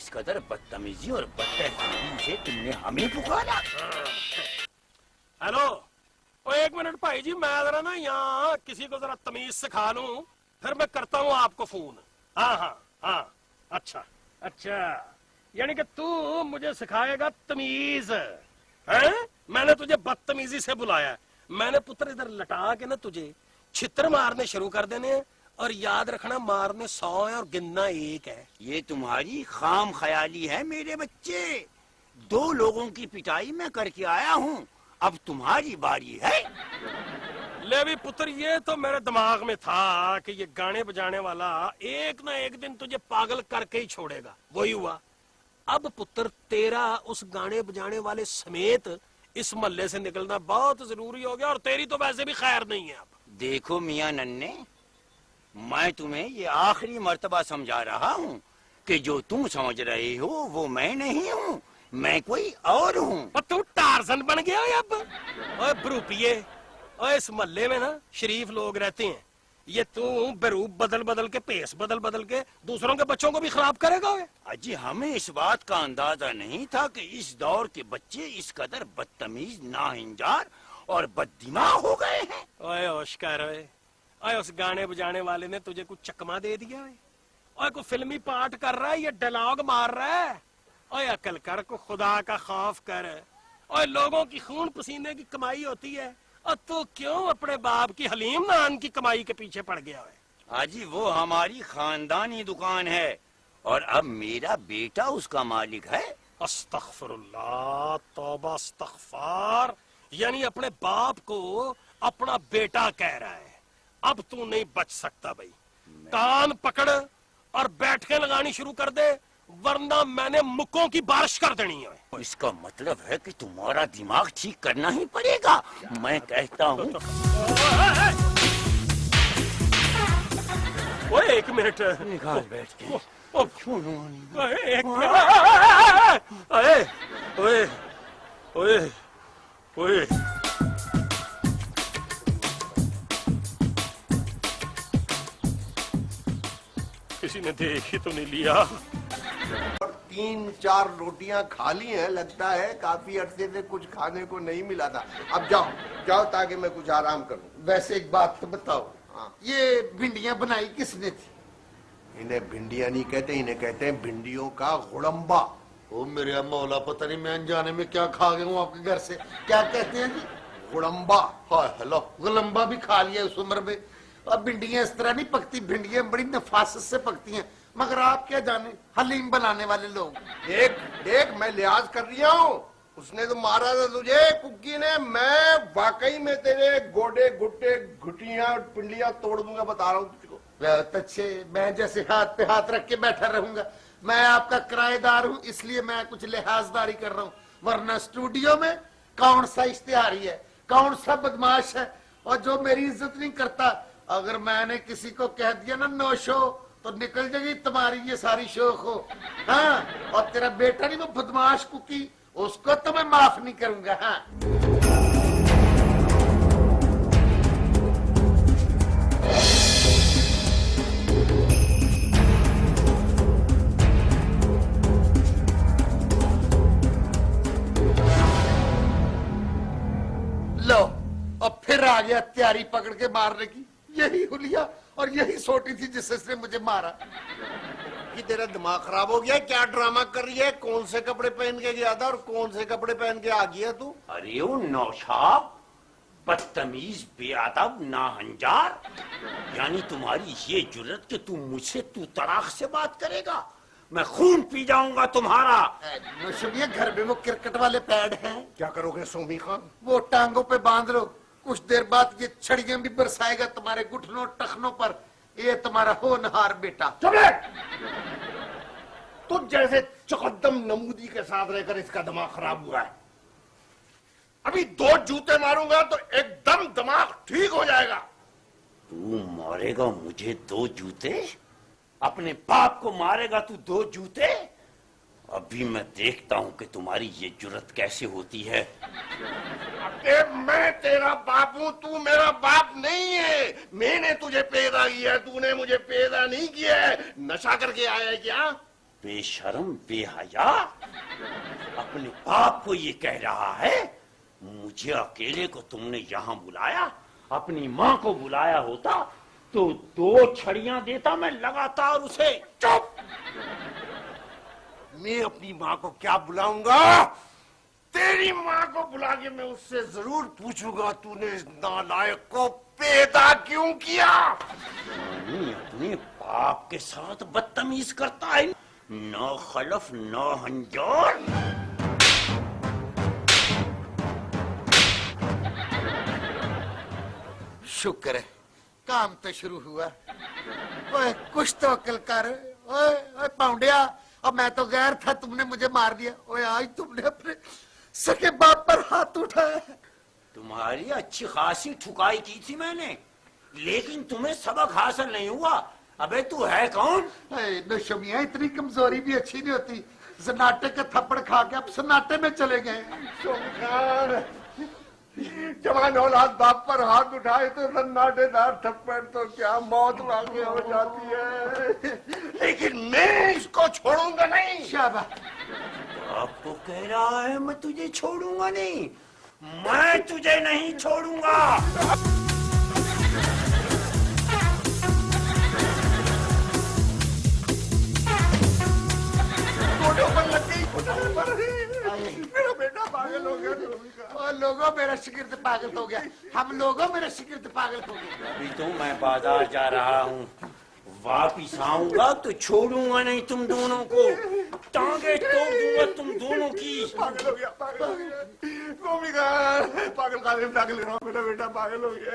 इस कदर बदतमीजी और बदतहजीबी से तुमने हमें पुकारा? हेलो, ओ एक मिनट भाई जी, मैं जरा ना यहाँ किसी को जरा तमीज सिखा लूं, फिर मैं करता हूँ आपको फोन। हाँ हाँ हाँ, अच्छा अच्छा, यानी कि तू मुझे सिखाएगा तमीज है? मैंने तुझे बदतमीजी से बुलाया, मैंने पुत्र इधर लटा के ना तुझे छित्र मारने शुरू कर देने हैं, और याद रखना मारने 100 है और गिनना 1 है। ये तुम्हारी खाम ख्याली है मेरे बच्चे। 2 लोगों की पिटाई मैं करके आया हूँ, अब तुम्हारी बारी है। ले भी पुत्र, ये तो मेरे दिमाग में था कि ये गाने बजाने वाला एक ना एक दिन तुझे पागल करके ही छोड़ेगा, वही हुआ। अब पुत्र तेरा उस गाने बजाने वाले समेत इस मोहल्ले से निकलना बहुत जरूरी हो गया, और तेरी तो वैसे भी खैर नहीं है अब। देखो मियां नन्हे, मैं तुम्हें ये आखिरी मर्तबा समझा रहा हूँ कि जो तुम समझ रहे हो वो मैं नहीं हूँ, मैं कोई और हूँ। तू टार्जन बन गया है अब। ओए बरूपिये, ओए इस मोहल्ले में ना शरीफ लोग रहते हैं, ये तू बरूप बदल बदल के, पेस बदल बदल के दूसरों के बच्चों को भी खराब करेगा। ओए अजी हमें इस बात का अंदाजा नहीं था कि इस दौर के बच्चे इस कदर बदतमीज, नाहिंजार और बददिमाग हो गए हैं। ओए होशकर, ओए उस गाने बजाने वाले ने तुझे कुछ चकमा दे दिया है? ओए को फिल्मी पार्ट कर रहा है, ये डायलॉग मार रहा है? ओए अकल कर, को खुदा का खौफ कर। ओए लोगों की खून पसीने की कमाई होती है, और तू क्यों अपने बाप की हलीम नान की कमाई के पीछे पड़ गया है? हाजी वो हमारी खानदानी दुकान है, और अब मेरा बेटा उसका मालिक है। अस्तगफिरुल्लाह, तौबा अस्तगफार, यानी अपने बाप को अपना बेटा कह रहा है। अब तू नहीं बच सकता भाई, कान पकड़ और बैठकें लगानी शुरू कर दे, वरना मैंने मुक्कों की बारिश कर देनी है। इसका मतलब है कि तुम्हारा दिमाग ठीक करना ही पड़ेगा। मैं कहता हूँ। ओए एक मिनट, निकाल बैठ के। एक मिनट, ओए ओए ओए ओए, किसी ने देख ही तो नहीं लिया? और 3-4 रोटियां खा ली हैं, लगता है काफी अरसे से कुछ खाने को नहीं मिला था। अब जाओ जाओ ताकि मैं कुछ आराम करूं। वैसे एक बात तो बताओ, हाँ। ये भिंडियां बनाई किसने थी? इन्हें भिंडियां नहीं कहते, इन्हें कहते हैं भिंडियों का गुड़म्बा। ओ मेरे मौला, पता नहीं मैं अनजाने में क्या खा गया हूँ आपके घर से। क्या कहते हैं जी? गुड़म्बा। हाँ हेलो, गुलम्बा भी खा लिया उस उम्र में। अब भिंडियां इस तरह नहीं पकती, भिंडियां बड़ी नफासत से पकती हैं। मगर आप क्या जाने, हलीम बनाने वाले लोग। देख देख, मैं लिहाज कर रही हूँ। उसने तो मारा था तुझे, कुक्की ने। मैं वाकई में तेरे गोडे गुट्टे घुटियां पिंडियां तोड़ दूंगा, बता रहा हूँ तुझको। बहुत अच्छे, मैं जैसे हाथ पे हाथ रख के बैठा रहूंगा। मैं आपका किराएदार हूँ, इसलिए मैं कुछ लिहाजदारी कर रहा हूँ, वरना स्टूडियो में कौन सा इश्तिहारी है, कौन सा बदमाश है, और जो मेरी इज्जत नहीं करता। अगर मैंने किसी को कह दिया ना नो शो, तो निकल जाएगी तुम्हारी ये सारी शो को। हाँ, और तेरा बेटा नहीं वो बदमाश कुकी, उसको तो मैं माफ नहीं करूंगा। हाँ लो, अब फिर आ गया तैयारी पकड़ के मारने की। यही हुलिया और यही सोटी थी जिससे मुझे मारा। कि तेरा दिमाग खराब हो गया? क्या ड्रामा कर रही है? कौन से कपड़े पहन के गया था और कौन से कपड़े पहन के आ गया तू? अरे ओ नौशाब, बदतमीज, बेअदब, नाहंजार, यानी तुम्हारी ये जुर्रत कि तुम मुझसे तू तड़ाक से बात करेगा? मैं खून पी जाऊंगा तुम्हारा। सुनिए, घर में वो क्रिकेट वाले पैड हैं। क्या करोगे सोमी खान? वो टांगों पे बांध लो, कुछ देर बाद ये छड़ियां भी बरसाएगा तुम्हारे घुटनों टखनों पर। ये तुम्हारा होनहार बेटा। तू जैसे चकदम नमूदी के साथ रहकर इसका दिमाग खराब हुआ है। अभी 2 जूते मारूंगा तो एकदम दिमाग ठीक हो जाएगा। तू मारेगा मुझे 2 जूते? अपने बाप को मारेगा तू 2 जूते? अभी मैं देखता हूं कि तुम्हारी ये जुर्रत कैसे होती है। अबे मैं तेरा बाप हूं, तू मेरा बाप नहीं है। मैंने तुझे पैदा किया, तूने मुझे पैदा नहीं किया है। नशा करके आया है क्या? बेशरम बेहया अपने बाप को ये कह रहा है मुझे अकेले को तुमने यहाँ बुलाया, अपनी माँ को बुलाया होता तो 2 छड़ियां देता मैं लगातार उसे। चुप! मैं अपनी माँ को क्या बुलाऊंगा? तेरी माँ को बुला के मैं उससे जरूर पूछूंगा तूने इस नालायक को पैदा क्यों किया। अपने बाप के साथ बदतमीज करता है, न खलफ न हंजार। शुक्र है काम तो शुरू हुआ। ओए कुछ तो अकल कर। ओए ओए पाउंडिया, अब मैं तो गैर था, तुमने मुझे मार दिया। ओए आज तुमने अपने सके बाप पर हाथ उठाया। तुम्हारी अच्छी खासी ठुकाई की थी मैंने, लेकिन तुम्हें सबक हासिल नहीं हुआ। अबे तू है कौन? नशमिया, इतनी कमजोरी भी अच्छी नहीं होती। सन्नाटे का थप्पड़ खा के अब सन्नाटे में चले गए। जवान औलाद बाप पर हाथ उठाए तो सन्नाटेदार थप्पड़ तो क्या मौत वाकई हो जाती है, लेकिन मैं इसको छोड़ूंगा नहीं। शाबाश। आपको कह रहा है मैं तुझे छोड़ूंगा नहीं, मैं तुझे नहीं छोड़ूंगा। मेरा बेटा पागल हो गया। लोगों मेरा शिगिर्द पागल हो गया। हम लोगों मेरा शिगिर्द पागल हो गया। अभी तो मैं बाजार जा रहा हूँ, वापिस आऊंगा तो छोड़ूंगा नहीं तुम दोनों को, टांगे तोड़ दूंगा तुम दोनों की। पागल हो गया, पागल हो गया। गोपिका, पागल खाने में पागल हो, मेरा बेटा पागल हो गया।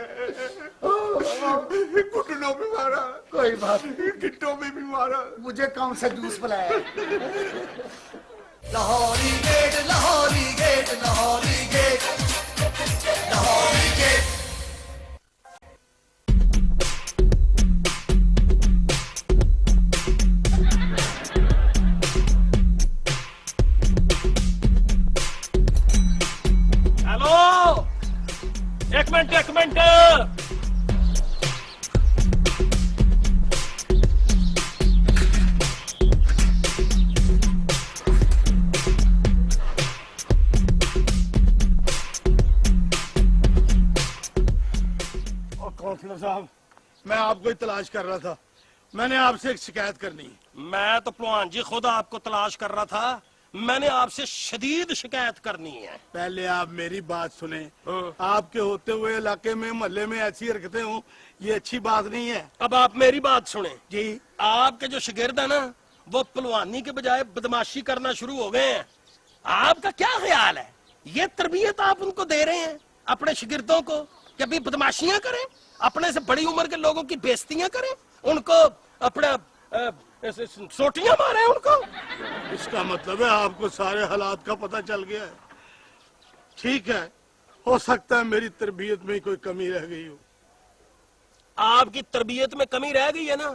घुटनों में मारा, कोई बात, गिट्टों में भी मारा। मुझे कौन सा जूस पिलाया? Lahori gate, Lahori gate, Lahori gate, Lahori gate. Hello, एक मिनट एक मिनट। काउंसलर साहब, मैं आपको ही तलाश कर रहा था। मैंने आपसे एक शिकायत करनी है। मैं तो पहलवान जी खुद आपको तलाश कर रहा था। मैंने आपसे शदीद शिकायत करनी है। पहले आप मेरी बात सुने। आपके होते हुए इलाके में मोहल्ले में ऐसी हरकतें हों, ये अच्छी बात नहीं है। अब आप मेरी बात सुने जी। आपके जो शिगिर्द है ना, वो पहलवानी के बजाय बदमाशी करना शुरू हो गए हैं। आपका क्या ख्याल है, ये तरबियत आप उनको दे रहे हैं अपने शिगिर्दों को कि अभी बदमाशियां करें, अपने से बड़ी उम्र के लोगों की बेइज्जतियां करें, उनको अपना सोटियां मारे उनको? इसका मतलब है आपको सारे हालात का पता चल गया है। ठीक है, हो सकता है मेरी तरबियत में कोई कमी रह गई हो। आपकी तरबियत में कमी रह गई है ना,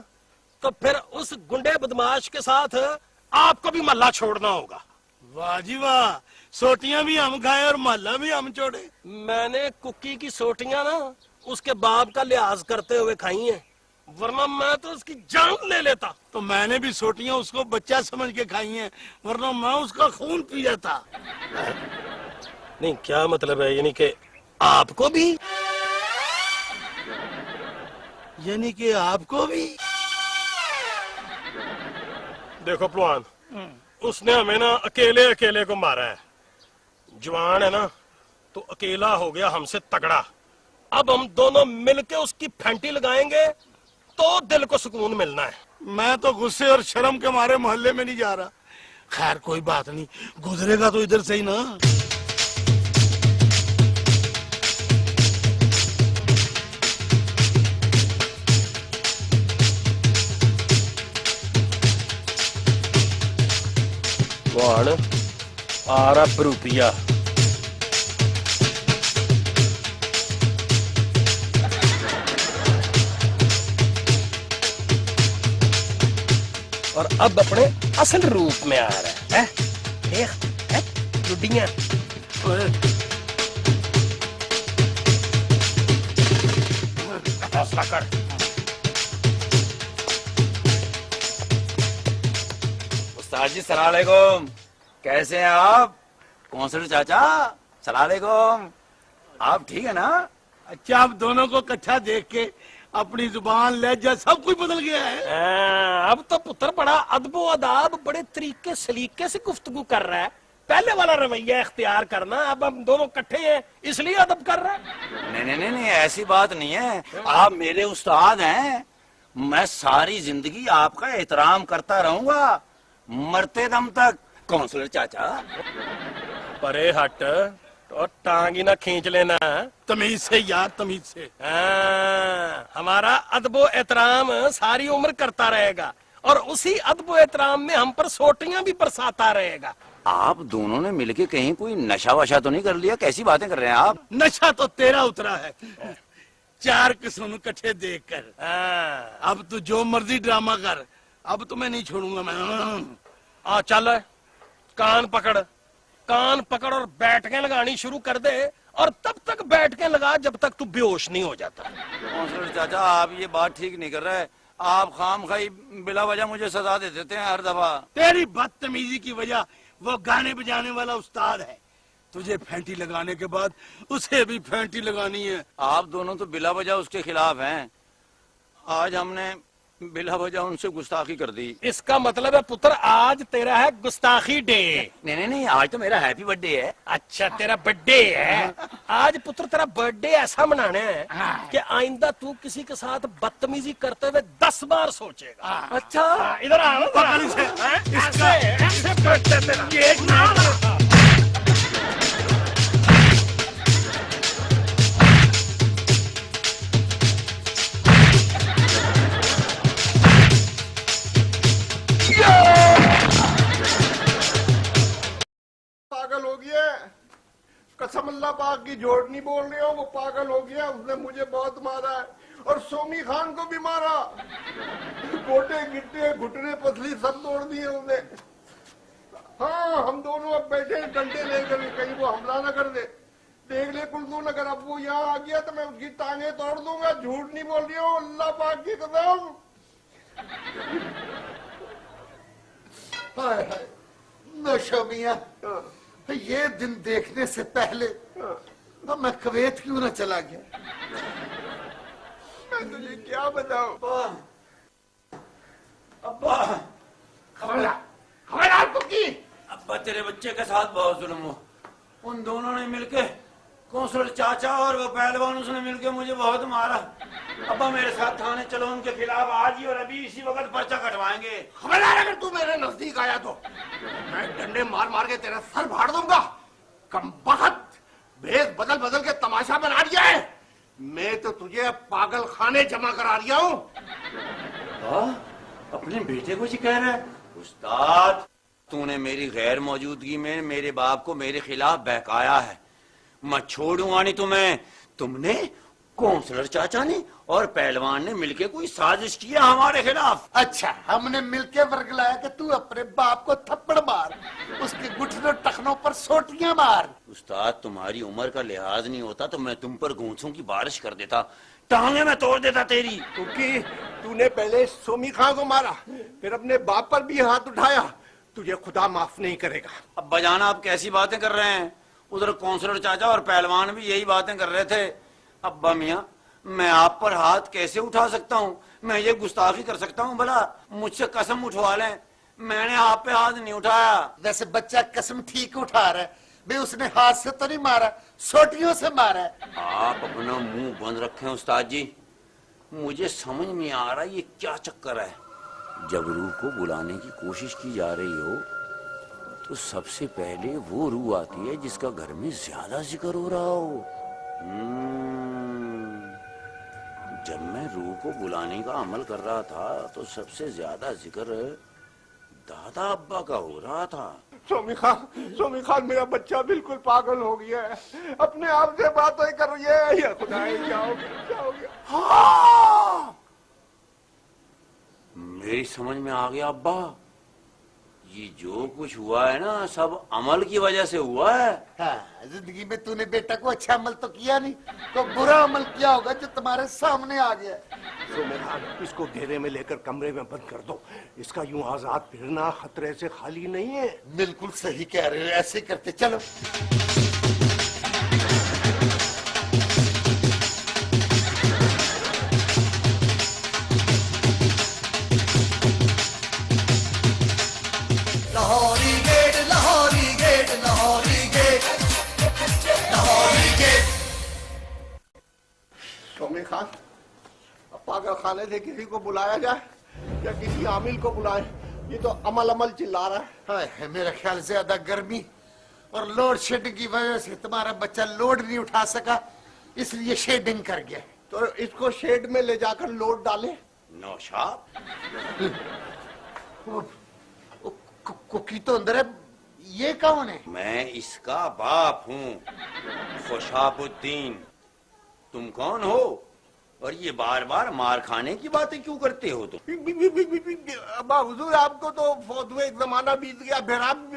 तो फिर उस गुंडे बदमाश के साथ आपको भी महल्ला छोड़ना होगा। वाह जी वाह, सोटियां भी हम खाए और महल्ला भी हम छोड़े। मैंने कुकी की सोटियां ना उसके बाप का लिहाज करते हुए खाई हैं, वरना मैं तो उसकी जान ले लेता। तो मैंने भी सोटियां उसको बच्चा समझ के खाई हैं, वरना मैं उसका खून पी जाता। नहीं, क्या मतलब है, यानी कि आपको भी? यानी कि आपको भी? देखो पहलवान, उसने हमें ना अकेले अकेले को मारा है। जवान है ना, तो अकेला हो गया हमसे तगड़ा। अब हम दोनों मिलके उसकी फैंटी लगाएंगे तो दिल को सुकून मिलना है। मैं तो गुस्से और शर्म के मारे मोहल्ले में नहीं जा रहा। खैर कोई बात नहीं, गुजरेगा तो इधर से ही ना। कौन आ रहा रुपया? और अब अपने असल रूप में आ रहा है, देख लुडियां। हौसला कर। उस्ताद जी सलाम अलैकुम। कैसे हैं आप? कौंसल चाचा सलाम अलैकुम। आप ठीक है ना? अच्छा, आप दोनों को इकट्ठा देख के अपनी जुबान लहजा सब कुछ बदल गया है। अब तो पुत्र बड़ा अदबो अदाब, बड़े तरीके सलीके से गुफ्तगू कर रहा है। पहले वाला रवैया इख्तियार करना, अब हम दोनों इकट्ठे हैं इसलिए अदब कर रहा है। नहीं, ऐसी बात नहीं है। आप मेरे उस्ताद हैं, मैं सारी जिंदगी आपका एहतराम करता रहूंगा मरते दम तक। काउंसलर चाचा परे हट और टांग ही ना खींच लेना। तमीज से यार, तमीज से। हमारा अदबो एहतराम सारी उम्र करता रहेगा और उसी अदबो एहतराम में हम पर सोटियां भी बरसाता रहेगा। आप दोनों ने मिलके कहीं कोई नशा वशा तो नहीं कर लिया? कैसी बातें कर रहे हैं आप? नशा तो तेरा उतरा है, 4 किस्म इकट्ठे देखकर। अब तू जो मर्जी ड्रामा कर, अब तुम्हें नहीं छोड़ूंगा मैं। चल कान पकड़ और बैठकें लगानी शुरू कर दे, और तब तक बैठकें लगा जब तक तू बेहोश नहीं हो जाता। काउंसलर चाचा आप ये बात ठीक नहीं कर रहे। आप खामखाई बिला वजह मुझे सजा दे देते हैं हर दफा। तेरी बदतमीजी की वजह वो गाने बजाने वाला उस्ताद है। तुझे फैंटी लगाने के बाद उसे भी फैंटी लगानी है। आप दोनों तो बिला वजह उसके खिलाफ हैं। आज हमने बिला वजह उनसे गुस्ताखी कर दी। इसका मतलब है पुत्र आज तेरा है गुस्ताखी डे। नहीं, आज तो मेरा हैप्पी बर्थडे है। अच्छा तेरा बर्थडे है आज। पुत्र तेरा बर्थडे ऐसा मनाना है कि आइंदा तू किसी के साथ बदतमीजी करते हुए 10 बार सोचेगा। अच्छा इधर आ, ऐसे बैठते तेरा। पागल हो गया, कसम अल्लाह पाक की झूठ नहीं बोल रहे हो, वो पागल हो गया। उसने मुझे बहुत मारा है और सोमी खान को भी मारा। गोटे गिट्टे घुटने पसली सब तोड़ दिए उसने। हाँ, हम दोनों अब बैठे डंडे लेकर, कहीं वो हमला न कर दे। देख ले कुलसून, अगर अब वो यहाँ आ गया तो मैं उसकी टांगे तोड़ दूंगा। झूठ नहीं बोल रही हो, अल्लाह पाक की कसम। हाय हाय, नौशो मियां, ये दिन देखने से पहले तो मैं कुवैत क्यों ना चला गया। मैं तुझे क्या बताऊं। अब्बा खबरदार कुकी। अब्बा तेरे बच्चे के साथ बहुत जुल्म हुआ। उन दोनों ने मिलके, कौंसल चाचा और वो पहलवान, उसने मिलके मुझे बहुत मारा। अब्बा मेरे साथ थाने चलो, उनके खिलाफ आज ही और अभी इसी वक्त पर्चा कटवाएंगे। खबरदार अगर तू मेरे नजदीक आया तो मैं डंडे मार मार के तेरा सर फाड़ दूंगा। कमबख्त, भेद बदल बदल के तमाशा बना दिया है। मैं तो तुझे पागल खाने जमा करा दिया हूँ। अपने बेटे को जी कह रहा है? उस्ताद तूने मेरी गैर मौजूदगी में मेरे बाप को मेरे खिलाफ बहकाया है। मैं छोड़ूंगा नहीं तुम्हें। तुमने, कौंसलर चाचा ने और पहलवान ने मिलके कोई साजिश की है हमारे खिलाफ। अच्छा, हमने मिलके वर्गलाया कि तू अपने बाप को थप्पड़ मार, उसके घुटनों टखनों पर सोटियां मार। उस्ताद तुम्हारी उम्र का लिहाज नहीं होता तो मैं तुम पर गूंसों की बारिश कर देता, टांगे में तोड़ देता तेरी। क्योंकि तूने पहले सोमी खान को मारा, फिर अपने बाप पर भी हाथ उठाया। तुझे खुदा माफ नहीं करेगा। अब बजाना आप कैसी बातें कर रहे हैं? उधर कौंसलर चाचा और पहलवान भी यही बातें कर रहे थे। अब्बा मियाँ, मैं आप पर हाथ कैसे उठा सकता हूँ? मैं ये गुस्ताखी कर सकता हूँ भला? मुझसे कसम उठवा लें, मैंने आप पे हाथ नहीं उठाया। वैसे बच्चा कसम ठीक उठा रहा है भाई, उसने हाथ से तो नहीं मारा, सोटियों से मारा है। आप अपना मुंह बंद रखें उस्ताद जी। मुझे समझ नहीं आ रहा ये क्या चक्कर है। जब रूह को बुलाने की कोशिश की जा रही हो तो सबसे पहले वो रूह आती है जिसका घर में ज्यादा जिक्र हो रहा हो। जब मैं रूह को बुलाने का अमल कर रहा था तो सबसे ज्यादा जिक्र दादा अब्बा का हो रहा था। सोमी खान मेरा बच्चा बिल्कुल पागल हो गया है, अपने आप से बातें कर रही है। या खुदा, क्या हो गया? हाँ! मेरी समझ में आ गया अब्बा, ये जो कुछ हुआ है ना सब अमल की वजह से हुआ है। हाँ, जिंदगी में तूने बेटा को अच्छा अमल तो किया नहीं, तो बुरा अमल किया होगा जो तुम्हारे सामने आ गया। सोमे खान, इसको घेरे में लेकर कमरे में बंद कर दो। इसका यूं आजाद फिरना खतरे से खाली नहीं है। बिल्कुल सही कह रहे हो, ऐसे करते चलो। Lahori gate Lahori gate Lahori gate Lahori gate. सोमे खान, अब पागल खाने से किसी को बुलाया जाए या किसी आमिल को बुलाए? ये तो अमल अमल चिल्ला रहा है। हाय, मेरा ख्याल ज्यादा गर्मी और लोड शेडिंग की वजह से तुम्हारा बच्चा लोड नहीं उठा सका, इसलिए शेडिंग कर गया। तो इसको शेड में ले जाकर लोड डाले। नौशाब, कुकी तो अंदर है, ये कौन है? मैं इसका बाप हूँ, खुशाबुद्दीन। तुम कौन हो और ये बार बार मार खाने की बातें क्यों करते हो तुम? अब्बा हुजूर, आपको तो फौत हुए एक जमाना बीत गया, फिर आप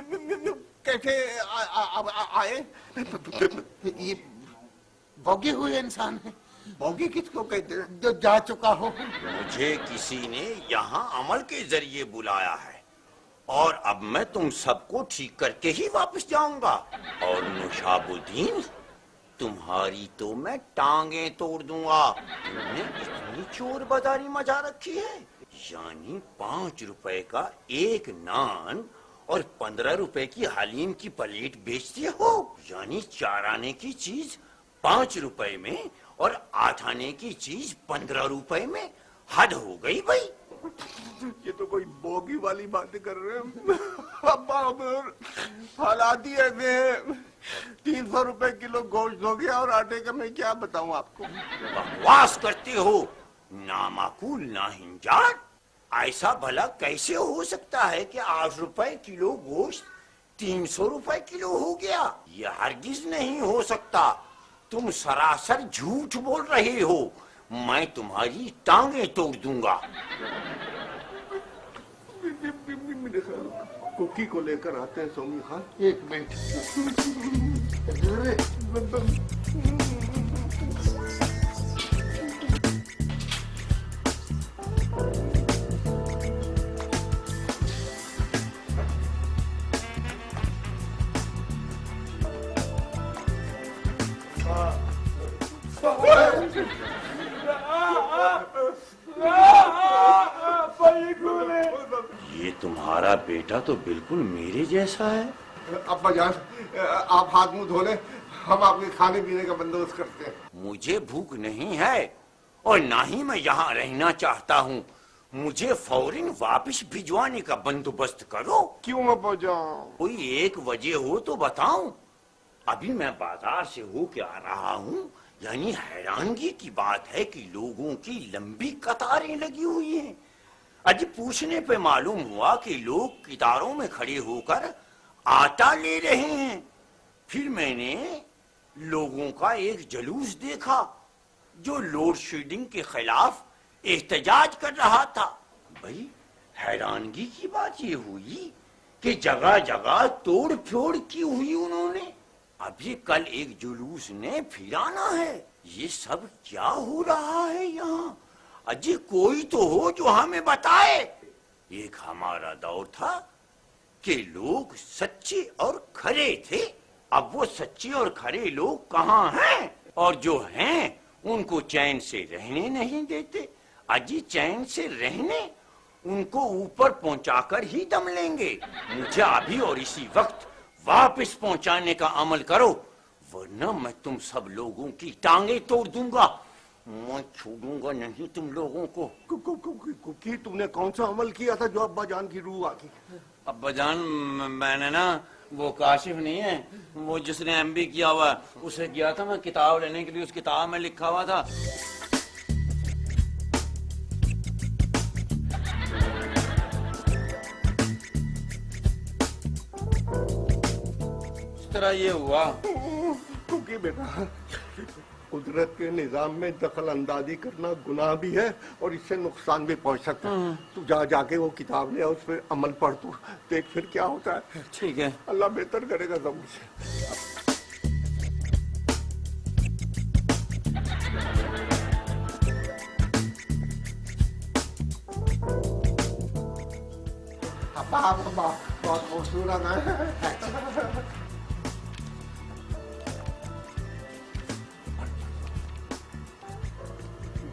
कैसे आए? ये भोगे हुए इंसान है। भोगी किसको कहते हैं? जो जा चुका हो। मुझे किसी ने यहाँ अमल के जरिए बुलाया है और अब मैं तुम सबको ठीक करके ही वापस जाऊंगा। और नुशाबुद्दीन, तुम्हारी तो मैं टांगे तोड़ दूंगा। तुमने इतनी चोर बाजारी मचा रखी है, यानी 5 रुपए का एक नान और 15 रुपए की हलीम की प्लेट बेचते हो, यानी 4 आने की चीज 5 रुपए में और 8 आने की चीज 15 रुपए में। हद हो गई भाई। ये तो कोई बोगी वाली बातें कर रहे हैं। अब्बा हालात ही ऐसे हैं, 300 रुपए किलो गोश्त हो गया और आटे का मैं क्या बताऊं आपको। बकवास करते हो, नामाकूल नाहिंजार। ऐसा भला कैसे हो सकता है कि 8 रुपए किलो गोश्त 300 रुपए किलो हो गया? यह हरगिज नहीं हो सकता। तुम सरासर झूठ बोल रहे हो। मैं तुम्हारी टांगे तोड़ दूंगा। कुकी को लेकर आते हैं सोमी खान। एक मिनट। ये तुम्हारा बेटा तो बिल्कुल मेरे जैसा है। अब्बा जान, आप हाथ मुंह धो लें, हम आपके खाने पीने का बंदोबस्त करते हैं। मुझे भूख नहीं है और ना ही मैं यहाँ रहना चाहता हूँ। मुझे फौरन वापस भिजवाने का बंदोबस्त करो। क्यों अब्बा जान? कोई एक वजह हो तो बताऊं। अभी मैं बाजार से होके आ रहा हूँ, यानी हैरानगी की बात है कि लोगों की लंबी कतारें लगी हुई हैं। आज पूछने पे मालूम हुआ कि लोग कतारों में खड़े होकर आटा ले रहे हैं। फिर मैंने लोगों का एक जुलूस देखा जो लोड शेडिंग के खिलाफ एहतजाज कर रहा था। भाई, हैरानगी की बात ये हुई कि जगह जगह तोड़ फोड़ की हुई उन्होंने। अभी कल एक जुलूस ने फिर आना है। ये सब क्या हो रहा है यहाँ? अजी कोई तो हो जो हमें बताए। एक हमारा दौर था कि लोग सच्चे और खरे थे। अब वो सच्चे और खरे लोग कहाँ हैं? और जो हैं उनको चैन से रहने नहीं देते। अजी चैन से रहने, उनको ऊपर पहुंचाकर ही दम लेंगे। मुझे अभी और इसी वक्त वापस पहुंचाने का अमल करो, वरना मैं तुम सब लोगों की टांगे तोड़ दूंगा। मैं छोड़ूंगा नहीं तुम लोगों को। कुकी, तुमने कौन सा अमल किया था जो अब्बा जान की रूह आती? अब्बा जान, मैंने ना वो काशिफ नहीं है, वो जिसने एमबी किया हुआ, उसे गया था मैं किताब लेने के लिए। उस किताब में लिखा हुआ था इस तरह ये हुआ। कुकी बेटा, कुदरत के निजाम में दखल अंदाजी करना गुनाह भी है और इससे नुकसान भी पहुंच सकता है। तू जाके वो किताब ले, उस पर अमल पढ़, तू देख फिर क्या होता है। ठीक है। अल्लाह बेहतर करेगा सब कुछ। बहुत खूबसूरत है।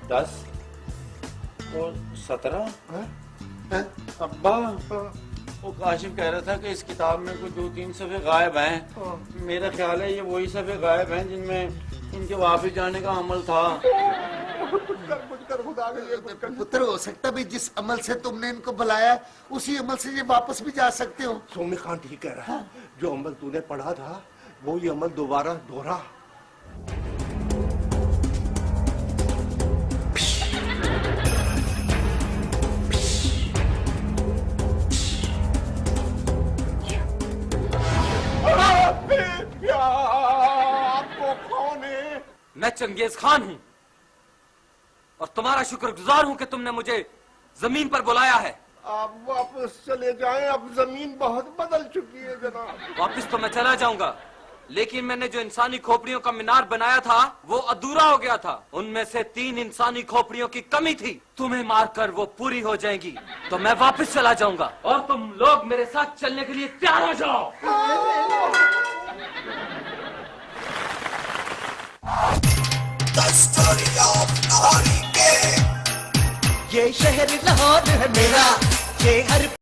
10 और 17। अब्बा, वो काशिफ कह रहा था कि इस किताब में कुछ 2-3 सफ़े गायब हैं। मेरा ख्याल है ये वही सफ़े गायब हैं जिनमें इनके वापस जाने का अमल था। पुत्र, हो सकता भी जिस अमल से तुमने इनको बुलाया उसी अमल से ये वापस भी जा सकते हो। सोमी खान ठीक कह रहा है। जो अमल तूने पढ़ा था वो ये अमल दोबारा दोहरा। आपको कौन है? मैं चंगेज खान हूं और तुम्हारा शुक्रगुजार हूं कि तुमने मुझे जमीन पर बुलाया है। आप वापस चले जाएं, अब जमीन बहुत बदल चुकी है जनाब। वापस तो मैं चला जाऊंगा, लेकिन मैंने जो इंसानी खोपड़ियों का मीनार बनाया था वो अधूरा हो गया था। उनमें से 3 इंसानी खोपड़ियों की कमी थी। तुम्हें मारकर वो पूरी हो जाएंगी तो मैं वापस चला जाऊंगा और तुम लोग मेरे साथ चलने के लिए तैयार हो जाओ। The story of Lahori gate. ये शहर लाहौर है मेरा, ये हर